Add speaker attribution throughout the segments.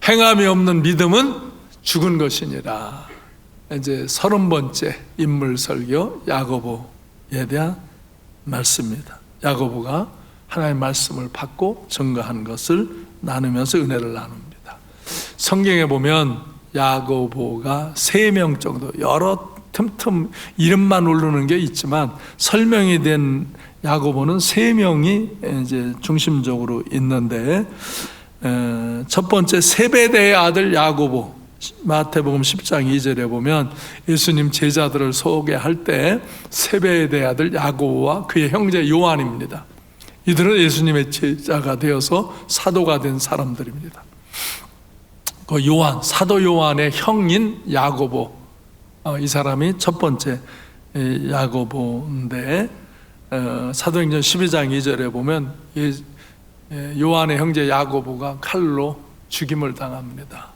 Speaker 1: 행함이 없는 믿음은 죽은 것이니라. 이제 30번째 인물 설교 야고보에 대한 말씀입니다. 야고보가 하나님의 말씀을 받고 증거한 것을 나누면서 은혜를 나눕니다. 성경에 보면 야고보가 3명 정도, 여러 틈틈 이름만 오르는 게 있지만 설명이 된 야고보는 3명이 이제 중심적으로 있는데, 첫 번째 세베대의 아들 야고보, 마태복음 10장 2절에 보면 예수님 제자들을 소개할 때 세베대의 아들 야고보와 그의 형제 요한입니다. 이들은 예수님의 제자가 되어서 사도가 된 사람들입니다. 그 요한, 사도 요한의 형인 야고보, 이 사람이 첫 번째 야고보인데, 사도행전 12장 2절에 보면 요한의 형제 야고보가 칼로 죽임을 당합니다.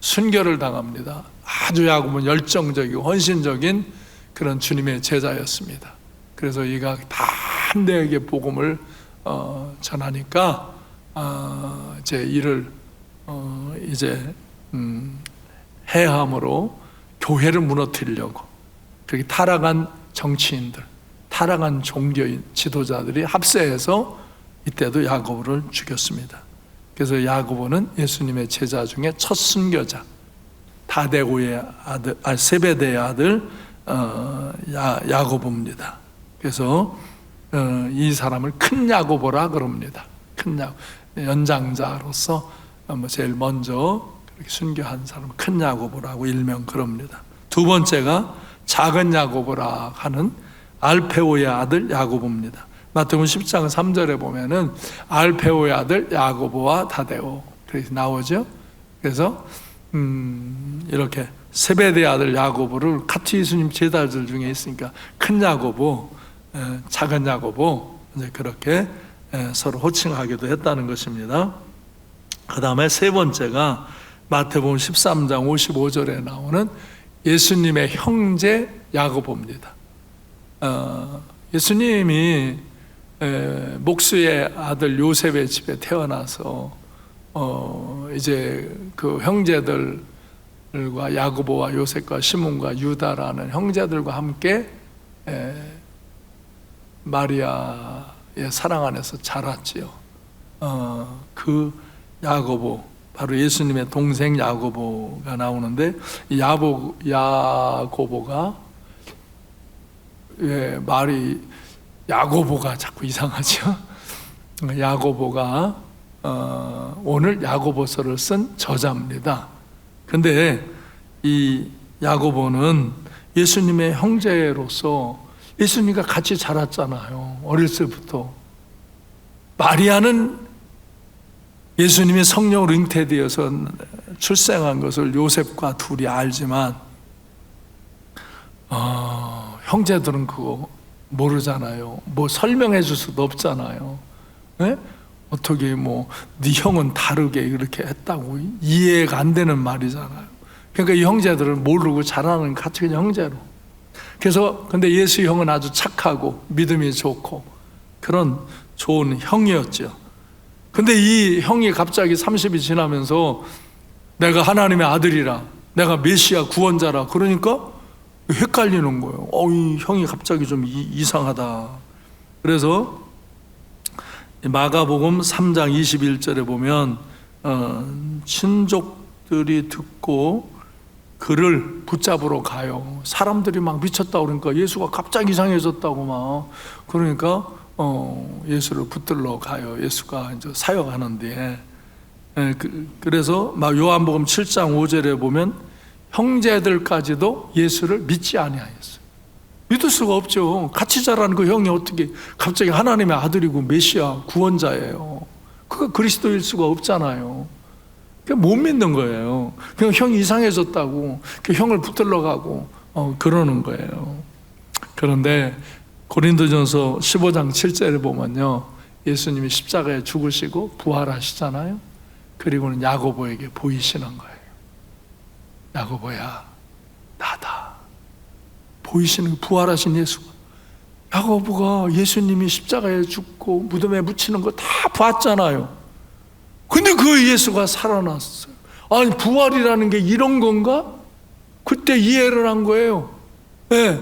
Speaker 1: 순교를 당합니다. 아주 야고보는 열정적이고 헌신적인 그런 주님의 제자였습니다. 그래서 이가 담대하게 복음을 전하니까 이제 이를 이제 해함으로 교회를 무너뜨리려고 그렇게 타락한 정치인들, 타락한 종교인 지도자들이 합세해서 이때도 야고보를 죽였습니다. 그래서 야고보는 예수님의 제자 중에 첫 순교자, 다데고의 아들, 세베대의 아들 야고보입니다. 그래서 이 사람을 큰 야고보라 그럽니다. 큰 연장자로서 제일 먼저 그렇게 순교한 사람은 큰 야고보라고 일명 그럽니다. 두 번째가 작은 야고보라 하는 알페오의 아들 야고보입니다. 마태복음 10장 3절에 보면은 알페오의 아들 야고보와 다데오 그렇게 나오죠. 그래서 이렇게 세베대의 아들 야고보를 같이 예수님 제자들 중에 있으니까 큰 야고보, 작은 야고보, 이제 그렇게 서로 호칭하기도 했다는 것입니다. 그 다음에 세 번째가 마태복음 13장 55절에 나오는 예수님의 형제 야고보입니다. 예수님이 목수의 아들 요셉의 집에 태어나서 이제 그 형제들과 야고보와 요셉과 시몬과 유다라는 형제들과 함께 마리아의 사랑 안에서 자랐지요. 그 야고보, 바로 예수님의 동생 야고보가 나오는데, 야고보가 말이 야고보가 자꾸 이상하죠. 야고보가 오늘 야고보서를 쓴 저자입니다. 근데 이 야고보는 예수님의 형제로서 예수님과 같이 자랐잖아요. 어렸을 때부터. 마리아는 예수님이 성령으로 잉태되어서 출생한 것을 요셉과 둘이 알지만 형제들은 그거 모르잖아요. 뭐 설명해 줄 수도 없잖아요. 네? 어떻게 네 형은 다르게 이렇게 했다고 이해가 안 되는 말이잖아요. 그러니까 이 형제들은 모르고 자라는 같이 그냥 형제로. 그래서 근데 예수 형은 아주 착하고 믿음이 좋고 그런 좋은 형이었죠. 근데 이 형이 갑자기 30이 지나면서 내가 하나님의 아들이라, 내가 메시아 구원자라 그러니까 헷갈리는 거예요. 이 형이 갑자기 좀 이상하다. 그래서 마가복음 3장 21절에 보면 친족들이 듣고 그를 붙잡으러 가요. 사람들이 막 미쳤다고 그러니까 예수가 갑자기 이상해졌다고 막 그러니까 예수를 붙들러 가요. 예수가 이제 사역하는데, 그래서 막 요한복음 7장 5절에 보면 형제들까지도 예수를 믿지 아니하였어요. 믿을 수가 없죠. 같이 자라는 그 형이 어떻게 갑자기 하나님의 아들이고 메시아 구원자예요. 그가 그리스도일 수가 없잖아요. 그냥 못 믿는 거예요. 그냥 형이 이상해졌다고 그 형을 붙들러 가고 그러는 거예요. 그런데 고린도전서 15장 7절에 보면요, 예수님이 십자가에 죽으시고 부활하시잖아요. 그리고는 야고보에게 보이시는 거예요. 야고보야, 나다. 보이시는 부활하신 예수가. 야고보가 예수님이 십자가에 죽고 무덤에 묻히는 거 다 봤잖아요. 근데 그 예수가 살아났어요. 아니 부활이라는 게 이런 건가? 그때 이해를 한 거예요. 네.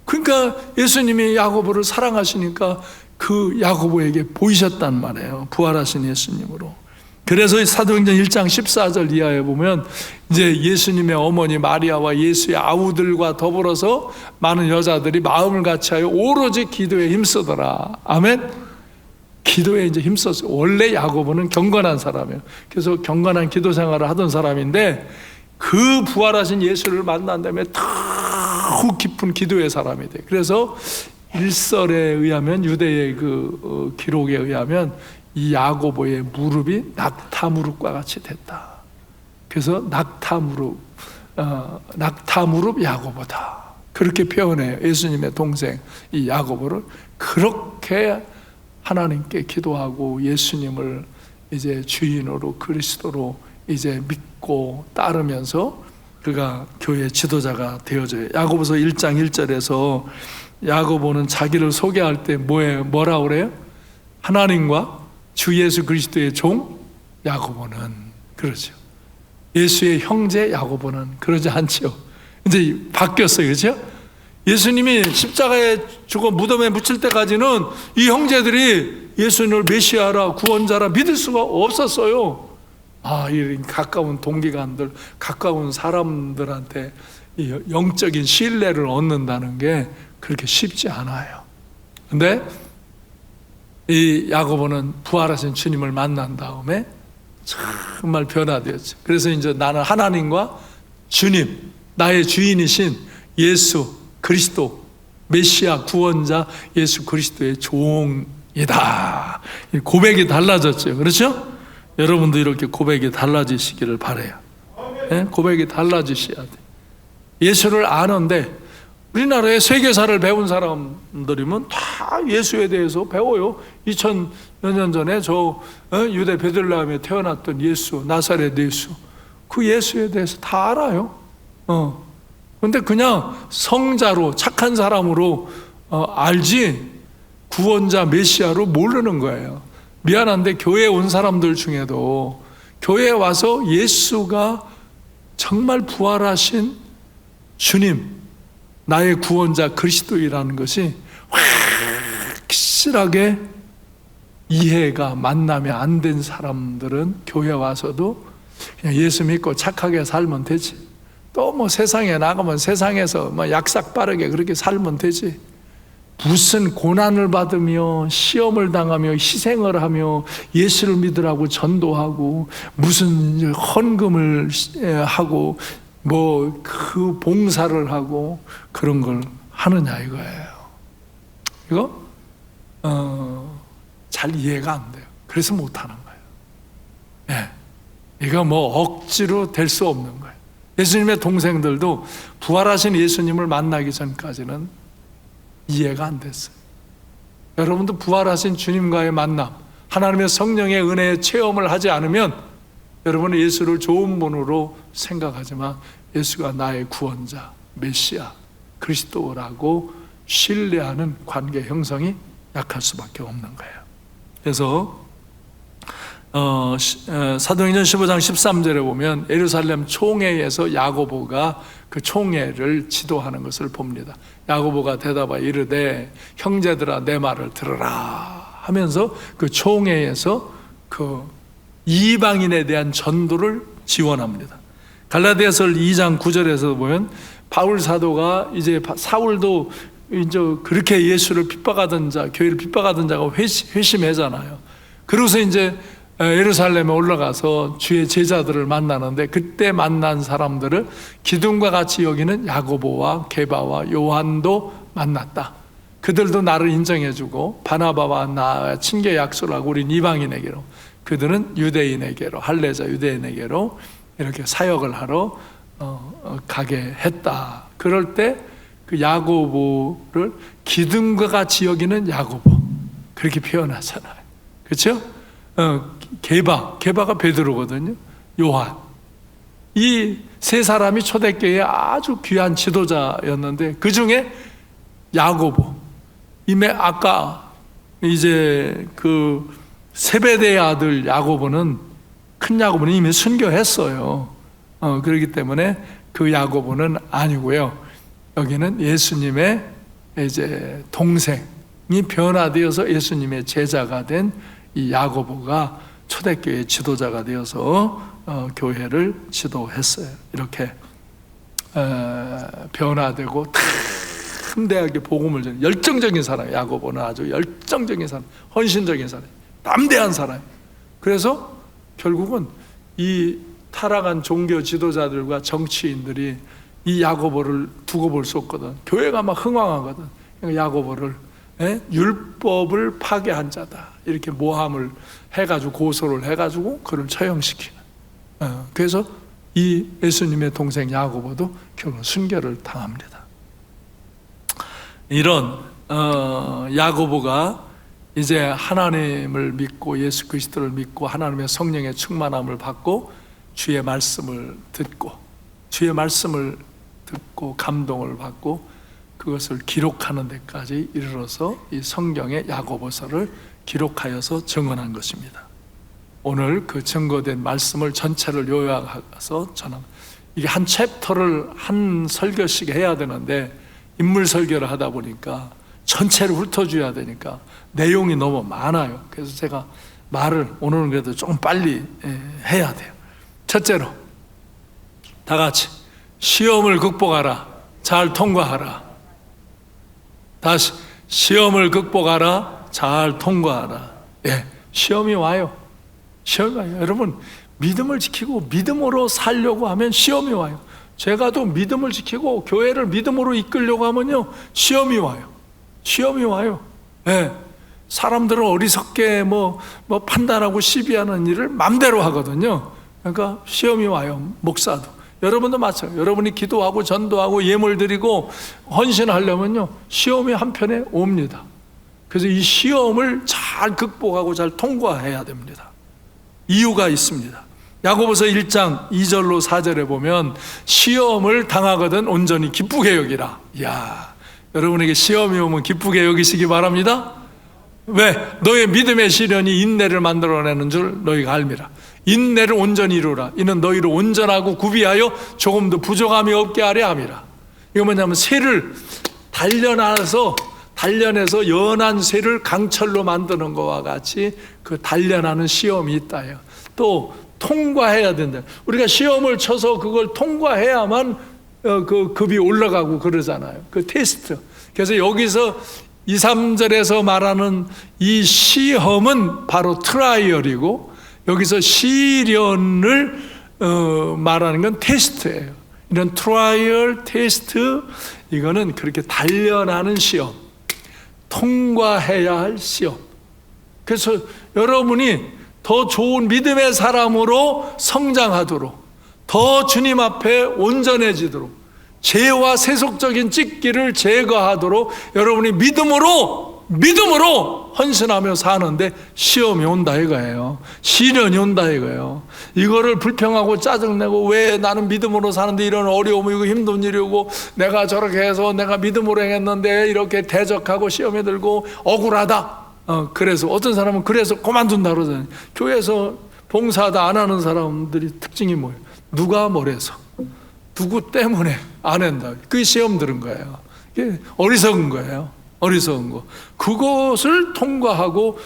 Speaker 1: 그러니까 예수님이 야고보를 사랑하시니까 그 야고보에게 보이셨단 말이에요. 부활하신 예수님으로. 그래서 사도행전 1장 14절 이하에 보면 이제 예수님의 어머니 마리아와 예수의 아우들과 더불어서 많은 여자들이 마음을 같이하여 오로지 기도에 힘쓰더라. 아멘. 기도에 이제 힘썼어요. 원래 야고보는 경건한 사람이에요. 그래서 경건한 기도 생활을 하던 사람인데 그 부활하신 예수를 만난 다음에 더욱 깊은 기도의 사람이 돼. 그래서 일설에 의하면 유대의 그 기록에 의하면 이 야고보의 무릎이 낙타 무릎과 같이 됐다. 그래서 낙타 무릎 야고보다. 그렇게 표현해요. 예수님의 동생 이 야고보를 그렇게 하나님께 기도하고 예수님을 이제 주인으로 그리스도로 이제 믿고 따르면서 그가 교회 지도자가 되어져요. 야고보서 1장 1절에서 야고보는 자기를 소개할 때 뭐라 그래요? 하나님과 주 예수 그리스도의 종 야고보는 그러죠. 예수의 형제 야고보는 그러지 않죠. 이제 바뀌었어요. 그렇죠? 예수님이 십자가에 죽어 무덤에 묻힐 때까지는 이 형제들이 예수님을 메시아라 구원자라 믿을 수가 없었어요. 이 가까운 동기간들, 가까운 사람들한테 이 영적인 신뢰를 얻는다는 게 그렇게 쉽지 않아요. 근데 이 야고보는 부활하신 주님을 만난 다음에 정말 변화되었죠. 그래서 이제 나는 하나님과 주님, 나의 주인이신 예수 그리스도, 메시아 구원자 예수 그리스도의 종이다. 고백이 달라졌죠. 그렇죠? 여러분도 이렇게 고백이 달라지시기를 바라요. 네? 고백이 달라지셔야 돼. 예수를 아는데 우리나라에 세계사를 배운 사람들이면 다 예수에 대해서 배워요. 2000여 년 전에 유대 베들레헴에 태어났던 예수, 나사렛 예수, 그 예수에 대해서 다 알아요. 근데 그냥 성자로 착한 사람으로 알지 구원자 메시아로 모르는 거예요. 미안한데 교회에 온 사람들 중에도 교회에 와서 예수가 정말 부활하신 주님, 나의 구원자 그리스도이라는 것이 확실하게 이해가 만남이 안 된 사람들은 교회 와서도 그냥 예수 믿고 착하게 살면 되지. 또 뭐 세상에 나가면 세상에서 뭐 약삭 빠르게 그렇게 살면 되지. 무슨 고난을 받으며 시험을 당하며 희생을 하며 예수를 믿으라고 전도하고 무슨 헌금을 하고 뭐 그 봉사를 하고 그런 걸 하느냐 이거예요. 이거 잘 이해가 안 돼요. 그래서 못 하는 거예요. 이거 뭐 억지로 될 수 없는 거예요. 예수님의 동생들도 부활하신 예수님을 만나기 전까지는 이해가 안 됐어요. 여러분도 부활하신 주님과의 만남, 하나님의 성령의 은혜의 체험을 하지 않으면 여러분은 예수를 좋은 분으로 생각하지만 예수가 나의 구원자, 메시아, 그리스도라고 신뢰하는 관계 형성이 약할 수밖에 없는 거예요. 그래서 사도행전 15장 13절에 보면 예루살렘 총회에서 야고보가 그 총회를 지도하는 것을 봅니다. 야고보가 대답하여 이르되 형제들아 내 말을 들으라 하면서 그 총회에서 그 이방인에 대한 전도를 지원합니다. 갈라디아서 2장 9절에서 보면 바울 사도가 이제 사울도 이제 그렇게 예수를 핍박하던 자, 교회를 핍박하던 자가 회심하잖아요. 그러고서 이제 예루살렘에 올라가서 주의 제자들을 만나는데 그때 만난 사람들을 기둥과 같이 여기는 야고보와 게바와 요한도 만났다. 그들도 나를 인정해주고 바나바와 나 친교 약속을 하고 우린 이방인에게로, 그들은 유대인에게로, 할례자 유대인에게로 이렇게 사역을 하러 가게 했다. 그럴 때 그 야고보를 기둥과 같이 여기는 야고보 그렇게 표현하잖아요. 그렇죠? 게바가 베드로거든요. 요한. 이 세 사람이 초대교회의 아주 귀한 지도자였는데 그 중에 야고보, 이미 아까 이제 그 세베대의 아들 야고보는 큰 야고보는 이미 순교했어요. 그렇기 때문에 그 야고보는 아니고요. 여기는 예수님의 이제 동생이 변화되어서 예수님의 제자가 된 이 야고보가 초대교회 지도자가 되어서 교회를 지도했어요. 이렇게 변화되고 담대하게 복음을 전해 열정적인 사람, 야고보는 아주 열정적인 사람, 헌신적인 사람, 담대한 사람. 그래서 결국은 이 타락한 종교 지도자들과 정치인들이 이 야고보를 두고 볼 수 없거든. 교회가 막 흥왕하거든. 그러니까 야고보를 율법을 파괴한 자다 이렇게 모함을 해가지고 고소를 해가지고 그를 처형시키는. 그래서 이 예수님의 동생 야고보도 결국 순교를 당합니다. 이런 야고보가 이제 하나님을 믿고 예수 그리스도를 믿고 하나님의 성령의 충만함을 받고 주의 말씀을 듣고 감동을 받고 그것을 기록하는 데까지 이르러서 이 성경의 야고보서를 기록하여서 증언한 것입니다. 오늘 그 증거된 말씀을 전체를 요약해서 저는 이게 한 챕터를 한 설교씩 해야 되는데 인물 설교를 하다 보니까 전체를 훑어줘야 되니까 내용이 너무 많아요. 그래서 제가 말을 오늘은 그래도 조금 빨리 해야 돼요. 첫째로 다 같이 시험을 극복하라, 잘 통과하라. 다시 시험을 극복하라, 잘 통과하라. 시험이 와요. 시험이 와요. 여러분 믿음을 지키고 믿음으로 살려고 하면 시험이 와요. 제가 또 믿음을 지키고 교회를 믿음으로 이끌려고 하면요 시험이 와요. 시험이 와요. 사람들은 어리석게 뭐 판단하고 시비하는 일을 맘대로 하거든요. 그러니까 시험이 와요. 목사도 여러분도 마찬가지예요. 여러분이 기도하고 전도하고 예물 드리고 헌신하려면요 시험이 한편에 옵니다. 그래서 이 시험을 잘 극복하고 잘 통과해야 됩니다. 이유가 있습니다. 야고보서 1장 2절로 4절에 보면 시험을 당하거든 온전히 기쁘게 여기라. 이야, 여러분에게 시험이 오면 기쁘게 여기시기 바랍니다. 왜? 너의 믿음의 시련이 인내를 만들어내는 줄 너희가 알미라. 인내를 온전히 이루라. 이는 너희를 온전하고 구비하여 조금도 부족함이 없게 하려 함이라. 이거 뭐냐면 쇠를 단련해서 연한 쇠를 강철로 만드는 것과 같이 그 단련하는 시험이 있다요. 또 통과해야 된다. 우리가 시험을 쳐서 그걸 통과해야만 그 급이 올라가고 그러잖아요. 그 테스트. 그래서 여기서 2, 3절에서 말하는 이 시험은 바로 트라이얼이고 여기서 시련을 말하는 건 테스트예요. 이런 트라이얼, 테스트 이거는 그렇게 단련하는 시험, 통과해야 할 시험. 그래서 여러분이 더 좋은 믿음의 사람으로 성장하도록 더 주님 앞에 온전해지도록 죄와 세속적인 찢기를 제거하도록 여러분이 믿음으로 헌신하며 사는데 시험이 온다 이거예요. 시련이 온다 이거예요. 이거를 불평하고 짜증내고 왜 나는 믿음으로 사는데 이런 어려움이 이거 힘든 일이고 내가 저렇게 해서 내가 믿음으로 행했는데 이렇게 대적하고 시험에 들고 억울하다. 그래서 어떤 사람은 그래서 그만둔다 그러잖아요. 교회에서 봉사하다 안 하는 사람들이 특징이 뭐예요? 누가 뭐래서 누구 때문에 안 한다. 그게 시험 들은 거예요. 이게 어리석은 거예요. 어리석은 거. 그것을 통과하고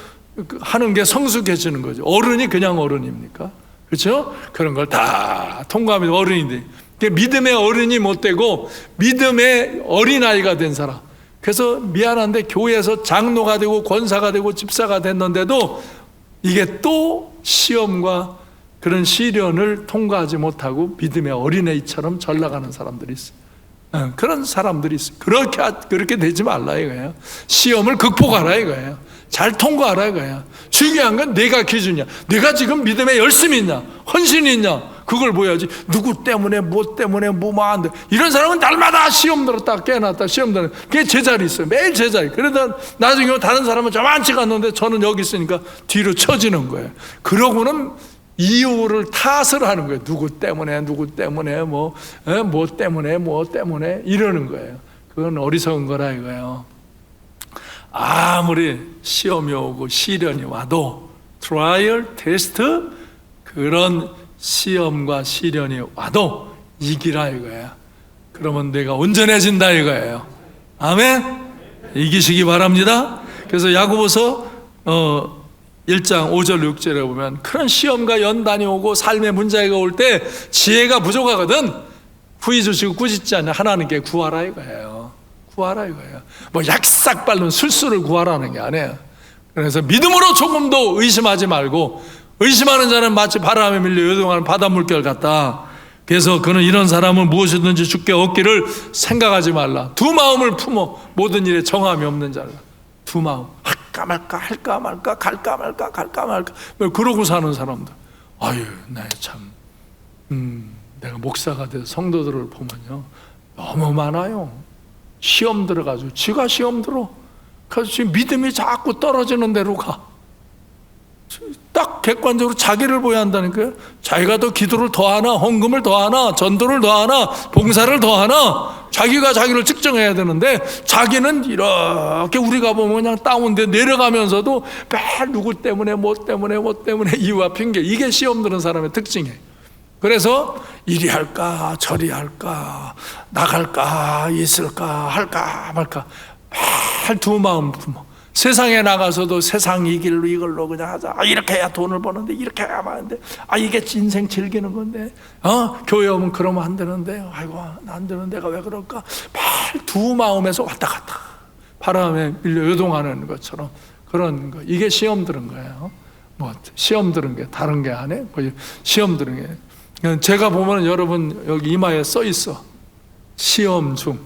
Speaker 1: 하는 게 성숙해지는 거죠. 어른이 그냥 어른입니까? 그렇죠? 그런 걸 다 통과하면 어른이 돼. 믿음의 어른이 못 되고 믿음의 어린아이가 된 사람. 그래서 미안한데 교회에서 장로가 되고 권사가 되고 집사가 됐는데도 이게 또 시험과 그런 시련을 통과하지 못하고 믿음의 어린애처럼 전락하는 사람들이 있어요. 그런 사람들이 있어요. 그렇게 되지 말라 이거예요. 시험을 극복하라 이거예요. 잘 통과하라 이거예요. 중요한 건 내가 기준이야. 내가 지금 믿음에 열심히 있냐, 헌신이 있냐, 그걸 보여야지. 누구 때문에 뭐만 돼. 이런 사람은 날마다 시험 들었다 깨어났다 시험 들었다. 그게 제자리 있어요. 매일 제자리. 그러다 나중에 다른 사람은 저만치 갔는데 저는 여기 있으니까 뒤로 쳐지는 거예요. 그러고는 이유를 탓을 하는 거예요. 누구 때문에 뭐 때문에 이러는 거예요. 그건 어리석은 거라 이거예요. 아무리 시험이 오고 시련이 와도 트라이얼, 테스트, 그 그런 시험과 시련이 와도 이기라 이거야. 그러면 내가 온전해진다 이거예요. 아멘. 이기시기 바랍니다. 그래서 야고보서 1장 5절 6절에 보면 그런 시험과 연단이 오고 삶의 문제가 올 때 지혜가 부족하거든 후히 주시고 꾸짖지 않는 하나님께 구하라 이거예요. 구하라 이거예요. 뭐 약삭 빠른 술수를 구하라는 게 아니에요. 그래서 믿음으로 조금도 의심하지 말고, 의심하는 자는 마치 바람에 밀려 요동하는 바닷물결 같다. 그래서 그는 이런 사람은 무엇이든지 주께 얻기를 생각하지 말라. 두 마음을 품어 모든 일에 정함이 없는 자라. 두 마음, 할까 말까 할까 말까 갈까 말까 갈까 말까 그러고 사는 사람들. 아유, 나 참 내가 목사가 돼서 성도들을 보면요 너무 많아요. 시험 들어가지고 지가 시험 들어. 그래서 지금 믿음이 자꾸 떨어지는 대로 가. 딱 객관적으로 자기를 보여야 한다니까요. 자기가 더 기도를 더하나, 헌금을 더하나, 전도를 더하나, 봉사를 더하나, 자기가 자기를 측정해야 되는데 자기는 이렇게 우리가 보면 그냥 다운돼 내려가면서도 매일 누구 때문에 뭐 때문에 이유와 핑계, 이게 시험 드는 사람의 특징이에요. 그래서 이리 할까 저리 할까 나갈까 있을까 할까 말까 매일 두 마음 품어. 세상에 나가서도 세상 이 길로 이걸로 그냥 하자. 이렇게 해야 돈을 버는데, 이렇게 해야 하는데, 이게 인생 즐기는 건데, 교회 오면 그러면 안 되는데, 아이고 안 되는 데가 왜 그럴까? 매일 두 마음에서 왔다 갔다 바람에 밀려 요동하는 것처럼 그런 거. 이게 시험 들은 거예요. 뭐 시험 들은 게 다른 게 아니에요. 시험 들은 게. 제가 보면 여러분 여기 이마에 써 있어. 시험 중.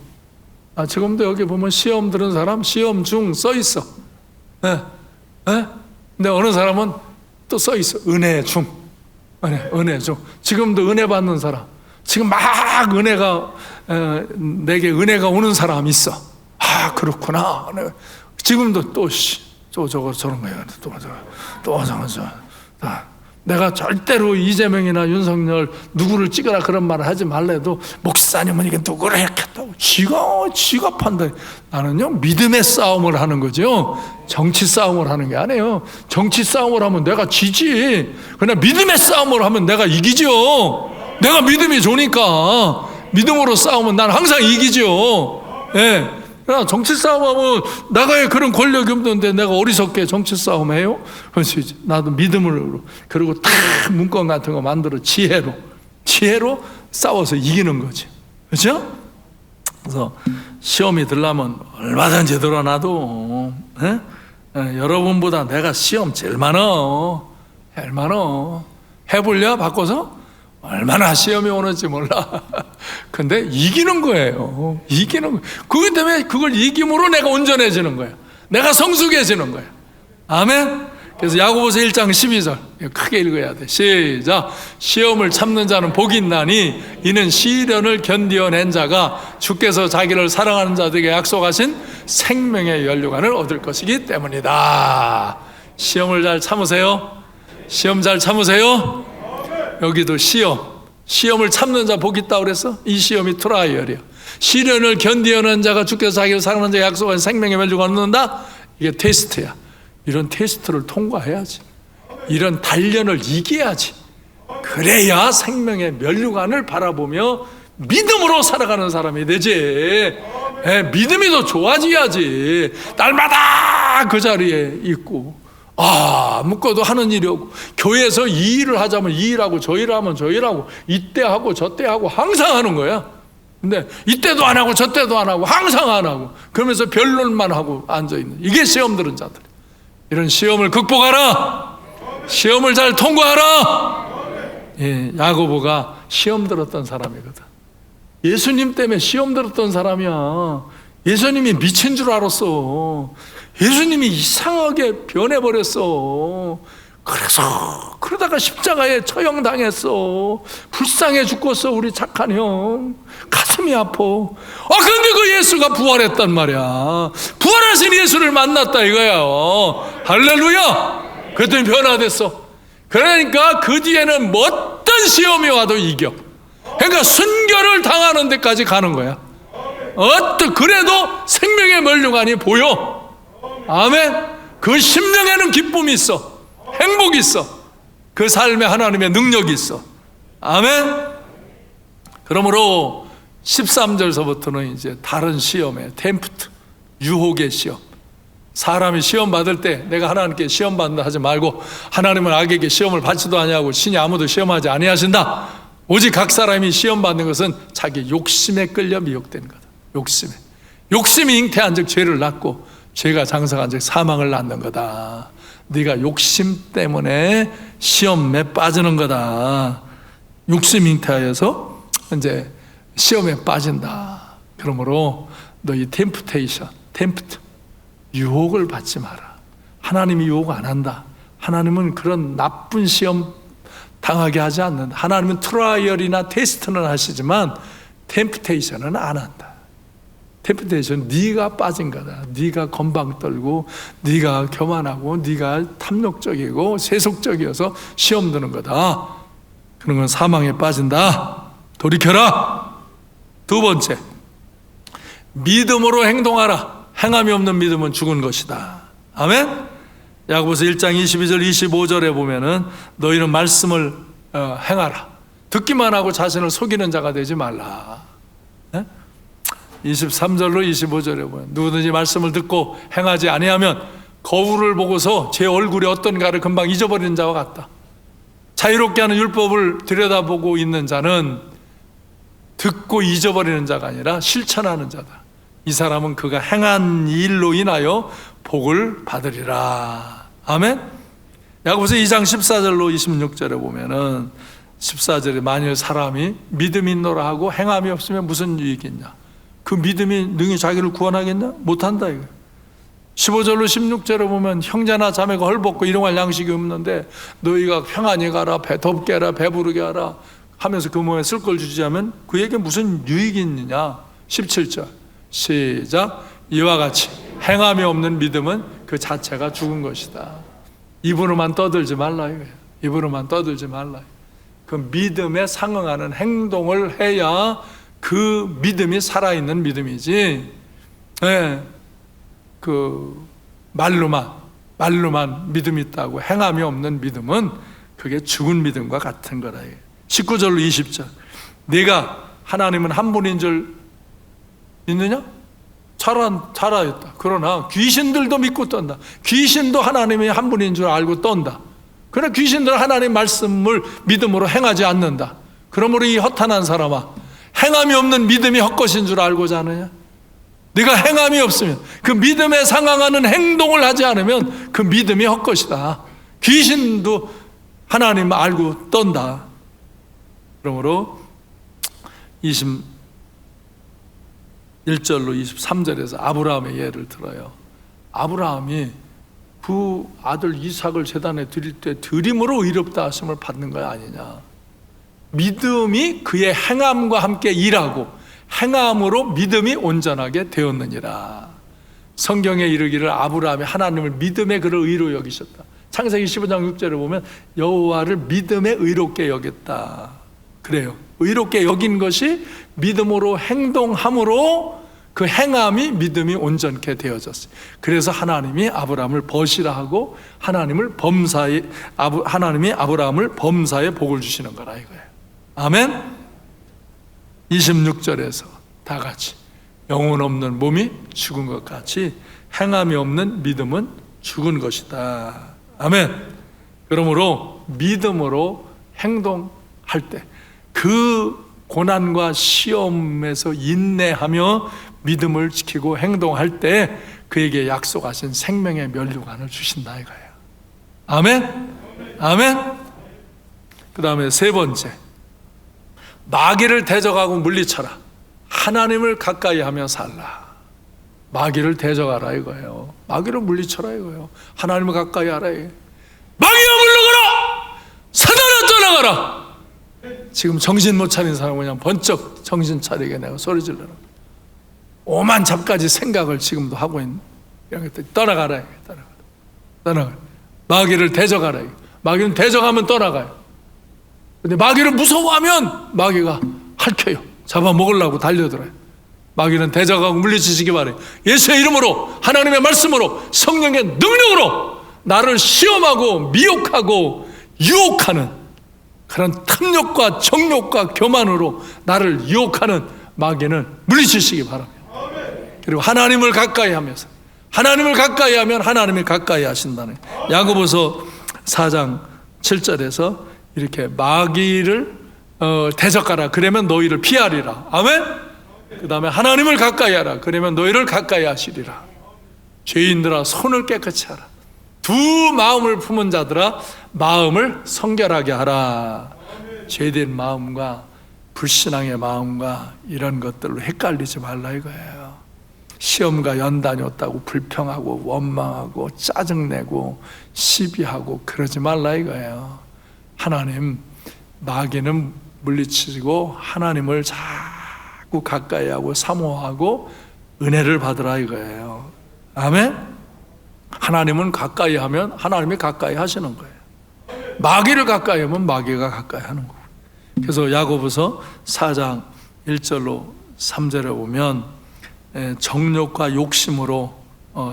Speaker 1: 지금도 여기 보면 시험 들은 사람 시험 중 써 있어. 근데 어느 사람은 또 써 있어. 은혜 중. 은혜 중. 지금도 은혜 받는 사람. 지금 막 은혜가 내게 은혜가 오는 사람 있어. 그렇구나. 지금도 또 저거 저런 거야. 또 저거. 내가 절대로 이재명이나 윤석열 누구를 찍으라 그런 말을 하지 말래도 목사님은 이게 누구를 했겠다고 지가 판단. 나는요 믿음의 싸움을 하는 거죠. 정치 싸움을 하는 게 아니에요. 정치 싸움을 하면 내가 지지. 그러나 믿음의 싸움을 하면 내가 이기죠. 내가 믿음이 좋으니까 믿음으로 싸우면 난 항상 이기죠. 예. 그러나 정치 싸움하면 나가야 그런 권력이 없는데 내가 어리석게 정치 싸움 해요? 그래서 나도 믿음으로, 그리고 다 문건 같은 거 만들어 지혜로 싸워서 이기는 거지. 그렇죠? 그래서 시험이 들려면 얼마든지 들어놔도 여러분보다 내가 시험 제일 많아. 해볼려? 바꿔서? 얼마나 시험이 오는지 몰라. 근데 이기는 거예요. 그것 때문에 그걸 이김으로 내가 온전해지는 거야. 내가 성숙해지는 거야. 아멘. 그래서 야고보서 1장 12절 크게 읽어야 돼. 시작. 시험을 참는 자는 복이 있나니 이는 시련을 견디어낸 자가 주께서 자기를 사랑하는 자들에게 약속하신 생명의 연료관을 얻을 것이기 때문이다. 시험을 잘 참으세요. 시험 잘 참으세요. 여기도 시험을 참는 자 복이 있다고 그랬어? 이 시험이 트라이얼이야. 시련을 견디어낸 자가 주께서 자기를 사랑하는 자에게 약속한 생명의 멸류관을 얻는다. 이게 테스트야. 이런 테스트를 통과해야지. 이런 단련을 이겨야지. 그래야 생명의 멸류관을 바라보며 믿음으로 살아가는 사람이 되지. 믿음이 더 좋아져야지. 날마다 그 자리에 있고 묶어도 하는 일이 없고, 교회에서 이 일을 하자면 이 일하고 저 일을 하면 저 일하고, 이때 하고 저때 하고 항상 하는 거야. 근데 이때도 안 하고 저때도 안 하고 항상 안 하고 그러면서 변론만 하고 앉아있는, 이게 시험 들은 자들. 이런 시험을 극복하라. 시험을 잘 통과하라. 야고보가 시험 들었던 사람이거든. 예수님 때문에 시험 들었던 사람이야. 예수님이 미친 줄 알았어. 예수님이 이상하게 변해버렸어. 그래서 그러다가 십자가에 처형당했어. 불쌍해 죽겠어. 우리 착한 형 가슴이 아파. 근데 그 예수가 부활했단 말이야. 부활하신 예수를 만났다 이거야. 할렐루야. 그랬더니 변화됐어. 그러니까 그 뒤에는 어떤 시험이 와도 이겨. 그러니까 순교를 당하는 데까지 가는 거야. 그래도 생명의 멸류관이 보여. 아멘. 그 심령에는 기쁨이 있어. 행복이 있어. 그 삶에 하나님의 능력이 있어. 아멘. 그러므로 13절서부터는 이제 다른 시험에 템프트, 유혹의 시험. 사람이 시험 받을 때 내가 하나님께 시험 받는다 하지 말고 하나님은 악에게 시험을 받지도 아니하고 신이 아무도 시험하지 아니하신다. 오직 각 사람이 시험 받는 것은 자기 욕심에 끌려 미혹되는 거다. 욕심이 잉태한 즉 죄를 낳고 죄가 장성한 즉 사망을 낳는 거다. 네가 욕심 때문에 시험에 빠지는 거다. 욕심 잉태하여서 이제 시험에 빠진다. 그러므로 너희 템프트, 유혹을 받지 마라. 하나님이 유혹 안 한다. 하나님은 그런 나쁜 시험 당하게 하지 않는다. 하나님은 트라이얼이나 테스트는 하시지만 템프테이션은 안 한다. 템프테이션 네가 빠진 거다. 네가 건방 떨고 네가 교만하고 네가 탐욕적이고 세속적이어서 시험 드는 거다. 그런 건 사망에 빠진다. 돌이켜라. 두 번째, 믿음으로 행동하라. 행함이 없는 믿음은 죽은 것이다. 아멘. 야고보서 1장 22절 25절에 보면은 너희는 말씀을 행하라. 듣기만 하고 자신을 속이는 자가 되지 말라. 23절로 25절에 보면 누구든지 말씀을 듣고 행하지 아니하면 거울을 보고서 제 얼굴이 어떤가를 금방 잊어버리는 자와 같다. 자유롭게 하는 율법을 들여다보고 있는 자는 듣고 잊어버리는 자가 아니라 실천하는 자다. 이 사람은 그가 행한 일로 인하여 복을 받으리라. 아멘. 야고보서 2장 14절로 26절에 보면은 14절에 만일 사람이 믿음이 있노라 하고 행함이 없으면 무슨 유익이 있냐. 그 믿음이 능히 자기를 구원하겠냐? 못한다 이거. 15절로 16절에 보면 형제나 자매가 헐벗고 일용할 양식이 없는데 너희가 평안히 가라, 덥게 하라, 배부르게 하라 하면서 그 몸에 쓸 걸 주지 하면 그에게 무슨 유익이 있느냐. 17절 시작. 이와 같이 행함이 없는 믿음은 그 자체가 죽은 것이다. 입으로만 떠들지 말라 이거예요. 입으로만 떠들지 말라. 그 믿음에 상응하는 행동을 해야 그 믿음이 살아있는 믿음이지. 네. 그 말로만 믿음이 있다고 행함이 없는 믿음은 그게 죽은 믿음과 같은 거라. 19절로 20절. 네가 하나님은 한 분인 줄 믿느냐? 잘 알았다. 그러나 귀신들도 믿고 떤다. 귀신도 하나님이 한 분인 줄 알고 떤다. 그러나 귀신들은 하나님 말씀을 믿음으로 행하지 않는다. 그러므로 이 허탄한 사람아, 행함이 없는 믿음이 헛것인 줄 알고자 하느냐? 네가 행함이 없으면, 그 믿음에 상응하는 행동을 하지 않으면 그 믿음이 헛것이다. 귀신도 하나님 알고 떤다. 그러므로 21절로 23절에서 아브라함의 예를 들어요. 아브라함이 그 아들 이삭을 제단에 드릴 때 드림으로 의롭다 하심을 받는 거 아니냐. 믿음이 그의 행함과 함께 일하고 행함으로 믿음이 온전하게 되었느니라. 성경에 이르기를 아브라함이 하나님을 믿음의 그를 의로 여기셨다. 창세기 15장 6절에 보면 여호와를 믿음에 의롭게 여겼다. 그래요. 의롭게 여긴 것이 믿음으로 행동함으로 그 행함이 믿음이 온전케 되어졌어요. 그래서 하나님이 아브라함을 벗이라 하고 하나님이 아브라함을 범사에 복을 주시는 거라 이거예요. 아멘. 26절에서 다 같이 영혼 없는 몸이 죽은 것 같이 행함이 없는 믿음은 죽은 것이다. 아멘. 그러므로 믿음으로 행동할 때 그 고난과 시험에서 인내하며 믿음을 지키고 행동할 때 그에게 약속하신 생명의 면류관을 주신다 이거예요. 아멘. 아멘. 그 다음에 세 번째, 마귀를 대적하고 물리쳐라. 하나님을 가까이 하며 살라. 마귀를 대적하라 이거예요. 마귀를 물리쳐라 이거예요. 하나님을 가까이 하라 이거예요. 마귀야 물러가라! 사단아 떠나가라! 지금 정신 못 차린 사람은 그냥 번쩍 정신 차리게 내가 소리 질러라. 오만 잡가지 생각을 지금도 하고 있는 이런 것들 떠나가라. 떠나가라. 마귀를 대적하라. 마귀는 대적하면 떠나가요. 근데 마귀를 무서워하면 마귀가 핥혀요. 잡아먹으려고 달려들어요. 마귀는 대적하고 물리치시기 바래요. 예수의 이름으로, 하나님의 말씀으로, 성령의 능력으로 나를 시험하고 미혹하고 유혹하는 그런 탐욕과 정욕과 교만으로 나를 유혹하는 마귀는 물리치시기 바랍니다. 그리고 하나님을 가까이 하면서, 하나님을 가까이 하면 하나님이 가까이 하신다는, 야고보서 4장 7절에서 이렇게 마귀를 대적하라, 그러면 너희를 피하리라. 아멘. 그 다음에 하나님을 가까이 하라, 그러면 너희를 가까이 하시리라. 죄인들아 손을 깨끗이 하라. 두 마음을 품은 자들아 마음을 성결하게 하라. 죄된 마음과 불신앙의 마음과 이런 것들로 헷갈리지 말라 이거예요. 시험과 연단이 왔다고 불평하고 원망하고 짜증내고 시비하고 그러지 말라 이거예요. 하나님, 마귀는 물리치고 하나님을 자꾸 가까이 하고 사모하고 은혜를 받으라 이거예요. 아멘. 하나님은 가까이 하면 하나님이 가까이 하시는 거예요. 마귀를 가까이 하면 마귀가 가까이 하는 거예요. 그래서 야고보서 4장 1절로 3절에 보면 정욕과 욕심으로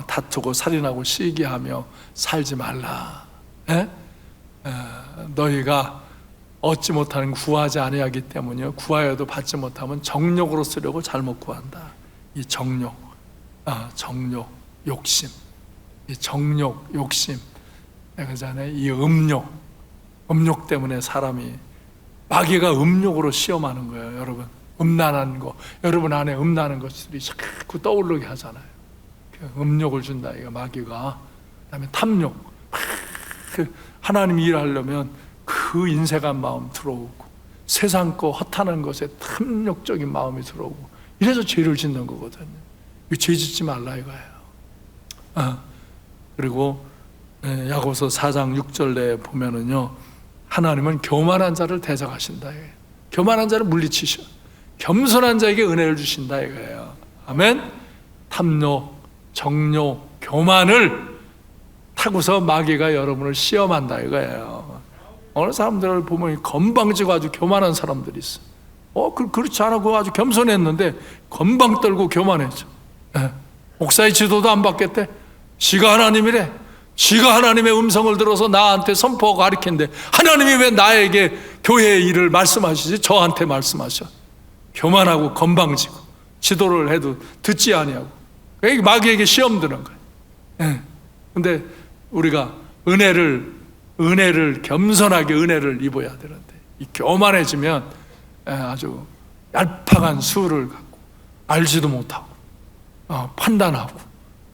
Speaker 1: 다투고 살인하고 시기하며 살지 말라. 너희가 얻지 못하는 구하지 아니하기 때문이요, 구하여도 받지 못하면 정욕으로 쓰려고 잘못 구한다. 이 정욕, 욕심, 이 정욕, 욕심, 내가 전에 이 음욕 때문에 사람이, 마귀가 음욕으로 시험하는 거예요. 여러분, 음란한 거, 여러분 안에 음란한 것들이 자꾸 떠오르게 하잖아요. 음욕을 준다 이거 마귀가. 그다음에 탐욕, 하나님 일하려면 그 인색한 마음 들어오고, 세상 거 허탄한 것에 탐욕적인 마음이 들어오고, 이래서 죄를 짓는 거거든요. 죄 짓지 말라 이거예요. 그리고 야고보서 4장 6절에 보면은요, 하나님은 교만한 자를 대적하신다 이거예요. 교만한 자를 물리치셔. 겸손한 자에게 은혜를 주신다 이거예요. 아멘. 탐욕, 정욕, 교만을 타고서 마귀가 여러분을 시험한다 이거예요. 어느 사람들을 보면 건방지고 아주 교만한 사람들이 있어. 그렇지 않고 아주 겸손했는데 건방 떨고 교만해져. 목사의 지도도 안 받겠대. 지가 하나님이래. 지가 하나님의 음성을 들어서 나한테 선포하고 가르친데 하나님이 왜 나에게 교회의 일을 말씀하시지? 저한테 말씀하셔. 교만하고 건방지고 지도를 해도 듣지 아니하고, 마귀에게 시험 드는 거예요. 근데 우리가 은혜를 겸손하게 은혜를 입어야 되는데, 이 교만해지면 아주 얄팍한 수를 갖고 알지도 못하고 판단하고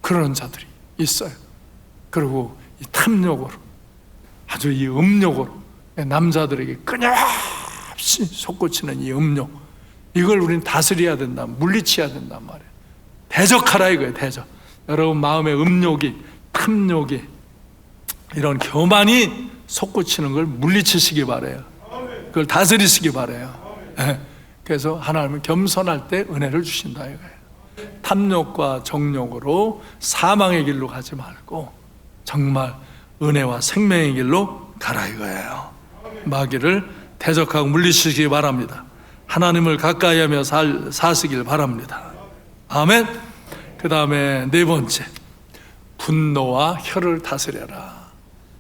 Speaker 1: 그런 자들이 있어요. 그리고 이 탐욕으로, 아주 이 음욕으로 남자들에게 끊임없이 솟구치는 이 음욕, 이걸 우리는 다스려야 된다, 물리쳐야 된단 말이에요. 대적하라 이거예요. 대적. 여러분 마음의 음욕이, 탐욕이, 이런 교만이 솟구치는 걸 물리치시기 바라요. 그걸 다스리시기 바라요. 그래서 하나님은 겸손할 때 은혜를 주신다 이거예요. 탐욕과 정욕으로 사망의 길로 가지 말고 정말 은혜와 생명의 길로 가라 이거예요. 마귀를 대적하고 물리치시기 바랍니다. 하나님을 가까이 하며 사시길 바랍니다. 아멘. 그 다음에 네 번째, 분노와 혀를 다스려라.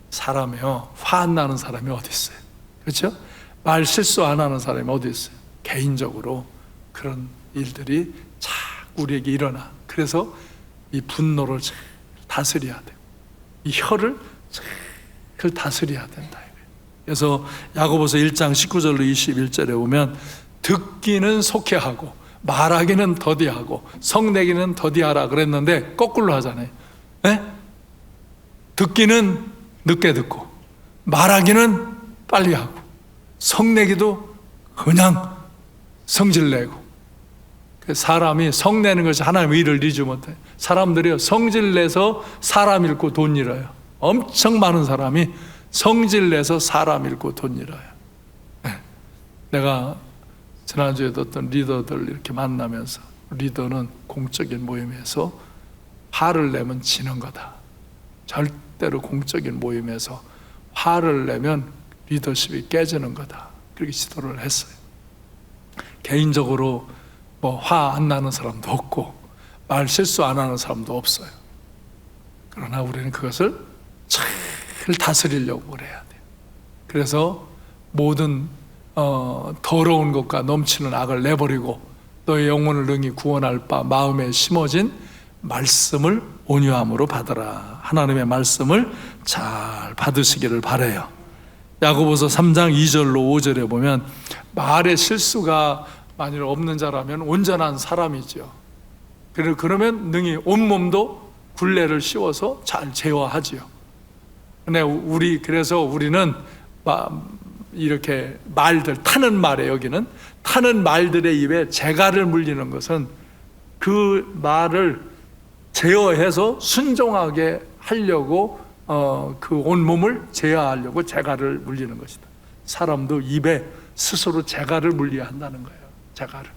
Speaker 1: 사람이요, 화 안 나는 사람이 어디 있어요? 그렇죠? 말 실수 안 하는 사람이 어디 있어요? 개인적으로 그런 일들이 자꾸 우리에게 일어나. 그래서 이 분노를 다스려야 돼요. 이 혀를 잘 다스려야 된다. 그래서 야고보서 1장 19절로 21절에 보면, 듣기는 속회하고 말하기는 더디하고 성내기는 더디하라 그랬는데 거꾸로 하잖아요. 듣기는 늦게 듣고 말하기는 빨리 하고 성내기도 그냥 성질내고. 사람이 성내는 것이 하나님의 일을 이루지 못해요. 사람들이 성질내서 사람 잃고 돈 잃어요. 엄청 많은 사람이 성질내서 사람 잃고 돈 잃어요. 내가 지난주에도 어떤 리더들 이렇게 만나면서, 리더는 공적인 모임에서 화를 내면 지는 거다. 절대로 공적인 모임에서 화를 내면 리더십이 깨지는 거다. 그렇게 지도를 했어요. 개인적으로 뭐 화 안 나는 사람도 없고 말 실수 안 하는 사람도 없어요. 그러나 우리는 그것을 잘 다스리려고 그래야 돼요. 그래서 모든 더러운 것과 넘치는 악을 내버리고 너의 영혼을 능히 구원할 바 마음에 심어진 말씀을 온유함으로 받으라. 하나님의 말씀을 잘 받으시기를 바라요. 야고보서 3장 2절로 5절에 보면 말에 실수가 만일 없는 자라면 온전한 사람이죠. 그러면 능히 온몸도 굴레를 씌워서 잘 제어하지요. 그래서 우리는 이렇게 말들, 타는 말에, 여기는 타는 말들의 입에 재갈을 물리는 것은 그 말을 제어해서 순종하게 하려고 그 온몸을 제어하려고 재갈을 물리는 것이다. 사람도 입에 스스로 재갈을 물려야 한다는 거예요. 재갈을.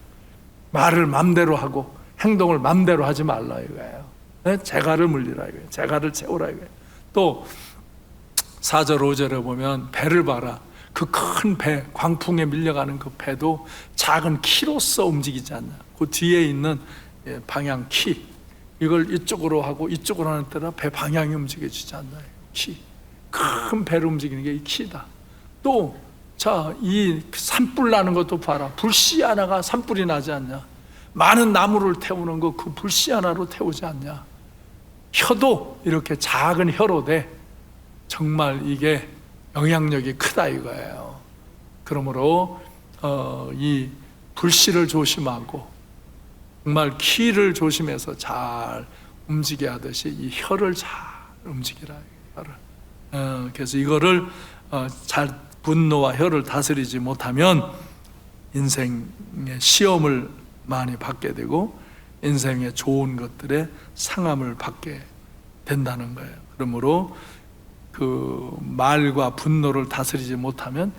Speaker 1: 말을 맘대로 하고 행동을 맘대로 하지 말라 이거예요. 네? 재갈을 물리라 이거예요. 재갈을 채우라 이거예요. 또 4절 5절에 보면 배를 봐라. 그 큰 배, 광풍에 밀려가는 그 배도 작은 키로서 움직이지 않냐. 그 뒤에 있는 방향 키, 이걸 이쪽으로 하고 이쪽으로 하는 때라 배 방향이 움직여지지 않나요? 키, 큰 배를 움직이는 게 이 키다. 또 이 산불 나는 것도 봐라. 불씨 하나가 산불이 나지 않냐. 많은 나무를 태우는 거 그 불씨 하나로 태우지 않냐. 혀도 이렇게 작은 혀로 돼. 정말 이게 영향력이 크다 이거예요. 그러므로 이 불씨를 조심하고 정말 키를 조심해서 잘 움직여야 하듯이 이 혀를 잘 움직이라. 혀를. 그래서 이거를 잘 분노와 혀를 다스리지 못하면 인생의 시험을 많이 받게 되고 인생의 좋은 것들의 상함을 받게 된다는 거예요. 그러므로 그 말과 분노를 다스리지 못하면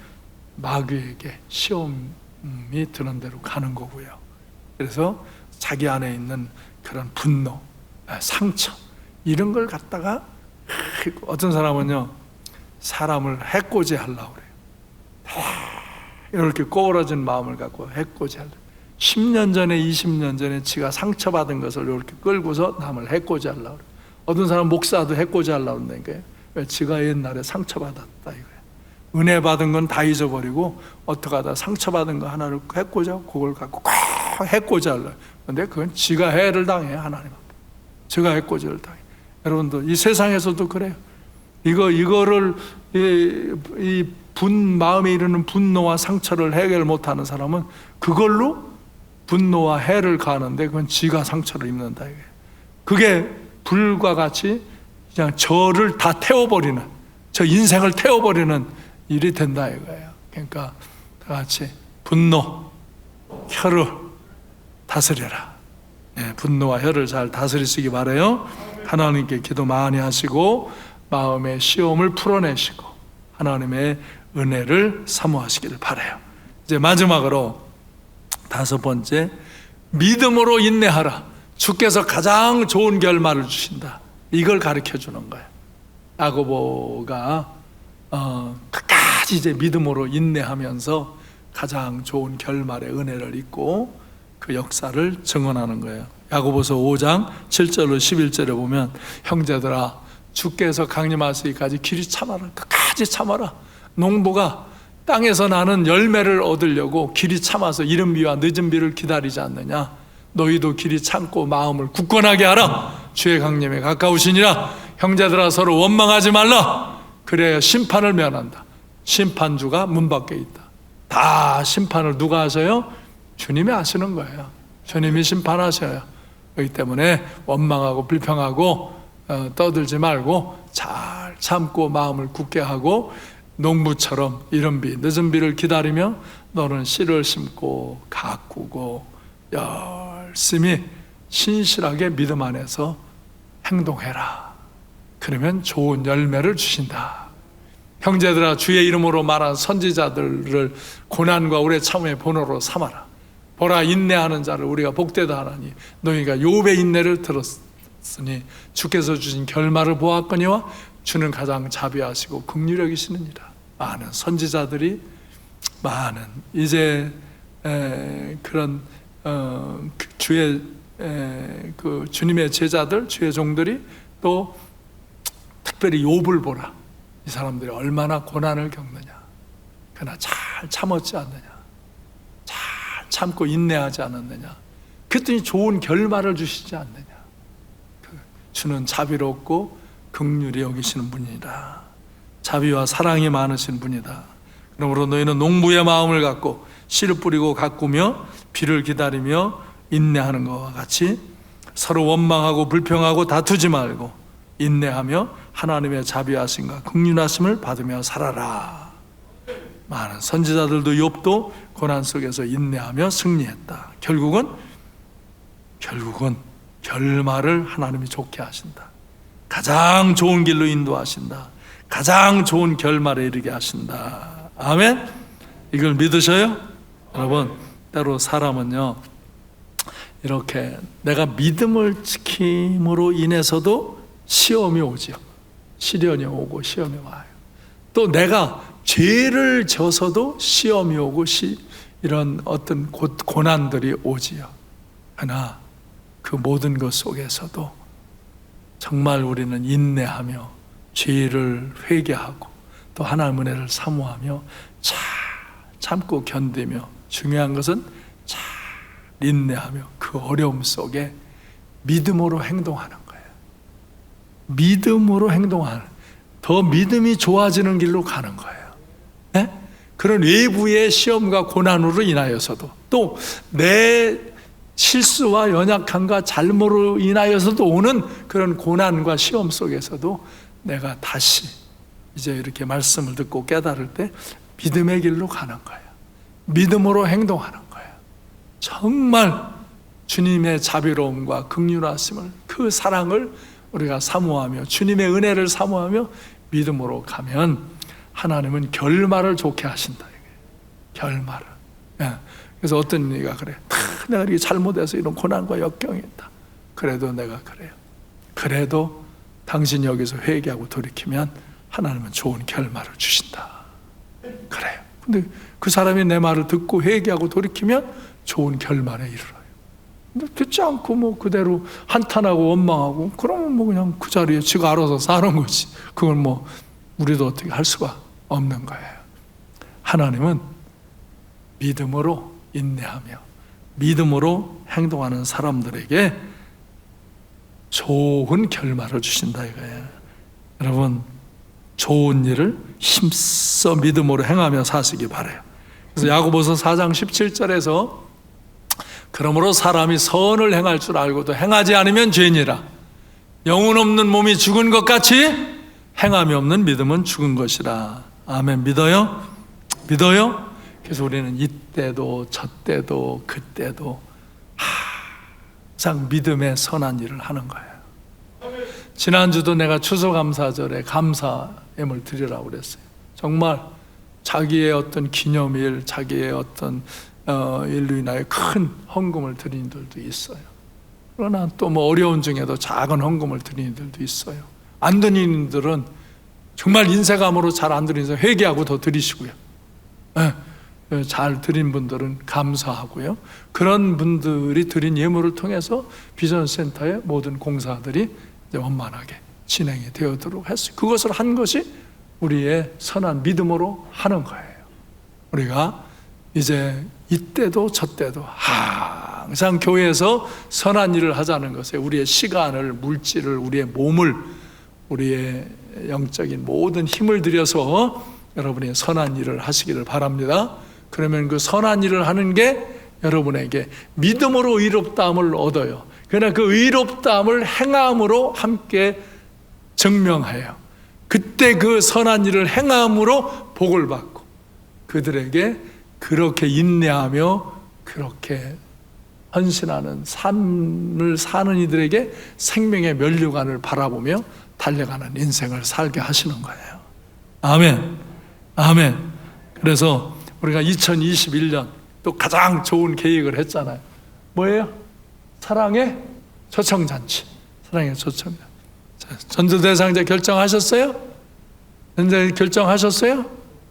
Speaker 1: 마귀에게 시험이 드는 대로 가는 거고요. 그래서 자기 안에 있는 그런 분노, 상처 이런 걸 갖다가 어떤 사람은요 사람을 해코지 하려고 그래요. 이렇게 꼬부라진 마음을 갖고 해코지 하려고. 10년 전에 20년 전에 지가 상처받은 것을 이렇게 끌고서 남을 해코지 하려고 그래요. 어떤 사람 목사도 해코지 하려고 한다니까요. 왜? 지가 옛날에 상처받았다 이거예요. 은혜 받은 건 다 잊어버리고 어떻게 하다 상처받은 거 하나를 해코지 하고 그걸 갖고 꽉 해코지 하려고. 근데 그건 지가 해를 당해요. 하나님 앞에 지가 해코지를 당해요. 여러분들 이 세상에서도 그래요. 이거를 마음에 이르는 분노와 상처를 해결 못하는 사람은 그걸로 분노와 해를 가하는데 그건 지가 상처를 입는다 이거예요. 그게 불과 같이 그냥 저를 다 태워버리는, 저 인생을 태워버리는 일이 된다 이거예요. 그러니까 다 같이 분노, 혀를 다스려라. 네, 분노와 혀를 잘 다스리시기 바라요. 하나님께 기도 많이 하시고 마음의 시험을 풀어내시고 하나님의 은혜를 사모하시기를 바라요. 이제 마지막으로 5번째, 믿음으로 인내하라. 주께서 가장 좋은 결말을 주신다. 이걸 가르쳐 주는 거예요. 야고보가 끝까지 이제 믿음으로 인내하면서 가장 좋은 결말의 은혜를 입고 그 역사를 증언하는 거예요. 야고보서 5장 7절로 11절에 보면 형제들아 주께서 강림하시기까지 길이 참아라. 끝까지 참아라. 농부가 땅에서 나는 열매를 얻으려고 길이 참아서 이른 비와 늦은 비를 기다리지 않느냐. 너희도 길이 참고 마음을 굳건하게 하라. 주의 강림에 가까우시니라. 형제들아 서로 원망하지 말라. 그래야 심판을 면한다. 심판주가 문 밖에 있다. 다 심판을 누가 하셔요? 주님이 하시는 거예요. 주님이 심판하셔요. 그렇기 때문에 원망하고 불평하고 떠들지 말고 잘 참고 마음을 굳게 하고 농부처럼 이른 비 늦은 비를 기다리며 너는 씨를 심고 가꾸고 열심히 신실하게 믿음 안에서 행동해라. 그러면 좋은 열매를 주신다. 형제들아 주의 이름으로 말한 선지자들을 고난과 오래 참음의 본호로 삼아라. 보라 인내하는 자를 우리가 복되다 하나니 너희가 욥의 인내를 들었으니 주께서 주신 결말을 보았거니와 주는 가장 자비하시고 긍휼하시느니라. 많은 선지자들이 많은 이제 그런 주의 그 주님의 제자들, 주의 종들이 또 특별히 욥을 보라. 이 사람들이 얼마나 고난을 겪느냐. 그러나 잘 참았지 않느냐, 잘 참고 인내하지 않았느냐, 그랬더니 좋은 결말을 주시지 않느냐. 주는 자비롭고 긍휼히 여기시는 분이다. 자비와 사랑이 많으신 분이다. 그러므로 너희는 농부의 마음을 갖고 씨를 뿌리고 가꾸며 비를 기다리며 인내하는 것과 같이 서로 원망하고 불평하고 다투지 말고 인내하며 하나님의 자비하심과 긍휼하심을 받으며 살아라. 많은 선지자들도 욥도 고난 속에서 인내하며 승리했다. 결국은 결말을 하나님이 좋게 하신다. 가장 좋은 길로 인도하신다. 가장 좋은 결말에 이르게 하신다. 아멘. 이걸 믿으셔요? 여러분, 때로 사람은요, 이렇게 내가 믿음을 지킴으로 인해서도 시험이 오죠. 시련이 오고 시험이 와요. 또 내가 죄를 져서도 시험이 오고 이런 어떤 고난들이 오지요. 그러나 그 모든 것 속에서도 정말 우리는 인내하며 죄를 회개하고 또 하나님의 은혜를 사모하며 잘 참고 견디며, 중요한 것은 잘 인내하며 그 어려움 속에 믿음으로 행동하는 거예요. 믿음으로 행동하는, 더 믿음이 좋아지는 길로 가는 거예요. 네? 그런 외부의 시험과 고난으로 인하여서도, 또 내 실수와 연약함과 잘못으로 인하여서도 오는 그런 고난과 시험 속에서도 내가 다시 이제 이렇게 말씀을 듣고 깨달을 때 믿음의 길로 가는 거예요. 믿음으로 행동하는 거예요. 정말 주님의 자비로움과 긍휼하심을, 그 사랑을 우리가 사모하며 주님의 은혜를 사모하며 믿음으로 가면 하나님은 결말을 좋게 하신다. 결말을. 그래서 어떤 이가 그래, 내가 이렇게 잘못해서 이런 고난과 역경이 있다. 그래도 내가 그래요. 그래도 당신이 여기서 회개하고 돌이키면 하나님은 좋은 결말을 주신다. 그래요. 근데 그 사람이 내 말을 듣고 회개하고 돌이키면 좋은 결말에 이르러요. 근데 듣지 않고 뭐 그대로 한탄하고 원망하고 그러면 뭐 그냥 그 자리에 지가 알아서 사는 거지. 그걸 뭐 우리도 어떻게 할 수가 없는 거예요. 하나님은 믿음으로 인내하며 믿음으로 행동하는 사람들에게 좋은 결말을 주신다 이거예요. 여러분, 좋은 일을 힘써 믿음으로 행하며 사시기 바라요. 그래서 야고보서 4장 17절에서 그러므로 사람이 선을 행할 줄 알고도 행하지 않으면 죄니라. 영혼 없는 몸이 죽은 것 같이 행함이 없는 믿음은 죽은 것이라. 아멘. 믿어요? 믿어요? 그래서 우리는 이때도 저때도 그때도 항상 믿음의 선한 일을 하는 거예요. 지난주도 내가 추수감사절에 감사함을 드리라고 그랬어요. 정말 자기의 어떤 기념일, 자기의 어떤 일로 인하여 큰 헌금을 드리는 이들도 있어요. 그러나 또 뭐 어려운 중에도 작은 헌금을 드리는 이들도 있어요. 안 드리는 이들은 정말 인쇄감으로 잘 안 드리는 이들 회개하고 더 드리시고요. 잘 드린 분들은 감사하고요. 그런 분들이 드린 예물을 통해서 비전센터의 모든 공사들이 이제 원만하게 진행이 되어도록 했어요. 그것을 한 것이 우리의 선한 믿음으로 하는 거예요. 우리가 이제 이때도 저때도 항상 교회에서 선한 일을 하자는 것에 우리의 시간을, 물질을, 우리의 몸을, 우리의 영적인 모든 힘을 들여서 여러분이 선한 일을 하시기를 바랍니다. 그러면 그 선한 일을 하는 게 여러분에게 믿음으로 의롭다함을 얻어요. 그러나 그 의롭다함을 행함으로 함께 증명해요. 그때 그 선한 일을 행함으로 복을 받고 그들에게 그렇게 인내하며 그렇게 헌신하는 삶을 사는 이들에게 생명의 면류관을 바라보며 달려가는 인생을 살게 하시는 거예요. 아멘. 아멘. 그래서 우리가 2021년 또 가장 좋은 계획을 했잖아요. 뭐예요? 사랑의 초청잔치. 사랑의 초청잔치. 전도대상자 결정하셨어요? 현재 결정하셨어요?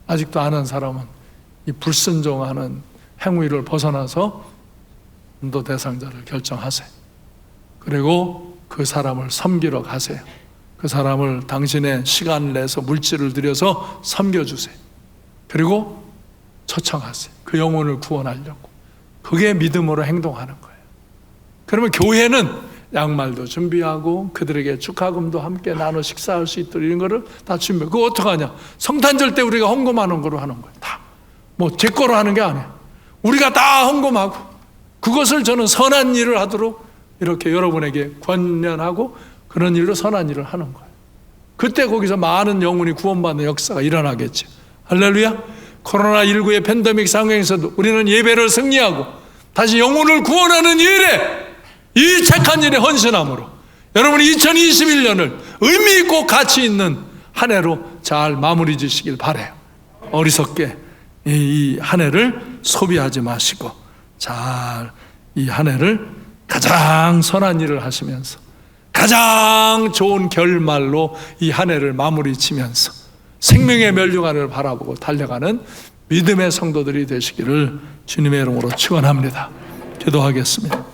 Speaker 1: 아직도 안 한 사람은 이 불순종하는 행위를 벗어나서 전도대상자를 결정하세요. 그리고 그 사람을 섬기러 가세요. 그 사람을 당신의 시간을 내서 물질을 들여서 섬겨주세요. 그리고 초청하세요. 그 영혼을 구원하려고. 그게 믿음으로 행동하는 거예요. 그러면 교회는 양말도 준비하고 그들에게 축하금도 함께 나눠 식사할 수 있도록 이런 거를 다 준비해. 그거 어떡하냐? 성탄절 때 우리가 헌금하는 거로 하는 거예요. 다. 뭐 제 거로 하는 게 아니에요. 우리가 다 헌금하고 그것을 저는 선한 일을 하도록 이렇게 여러분에게 권면하고 그런 일로 선한 일을 하는 거예요. 그때 거기서 많은 영혼이 구원받는 역사가 일어나겠죠. 할렐루야. 코로나19의 팬데믹 상황에서도 우리는 예배를 승리하고 다시 영혼을 구원하는 일에, 이 착한 일에 헌신함으로 여러분이 2021년을 의미 있고 가치 있는 한 해로 잘 마무리 지시길 바라요. 어리석게 이 한 해를 소비하지 마시고 잘 이 한 해를 가장 선한 일을 하시면서 가장 좋은 결말로 이 한 해를 마무리 지면서 생명의 멸류관을 바라보고 달려가는 믿음의 성도들이 되시기를 주님의 이름으로 축원합니다. 기도하겠습니다.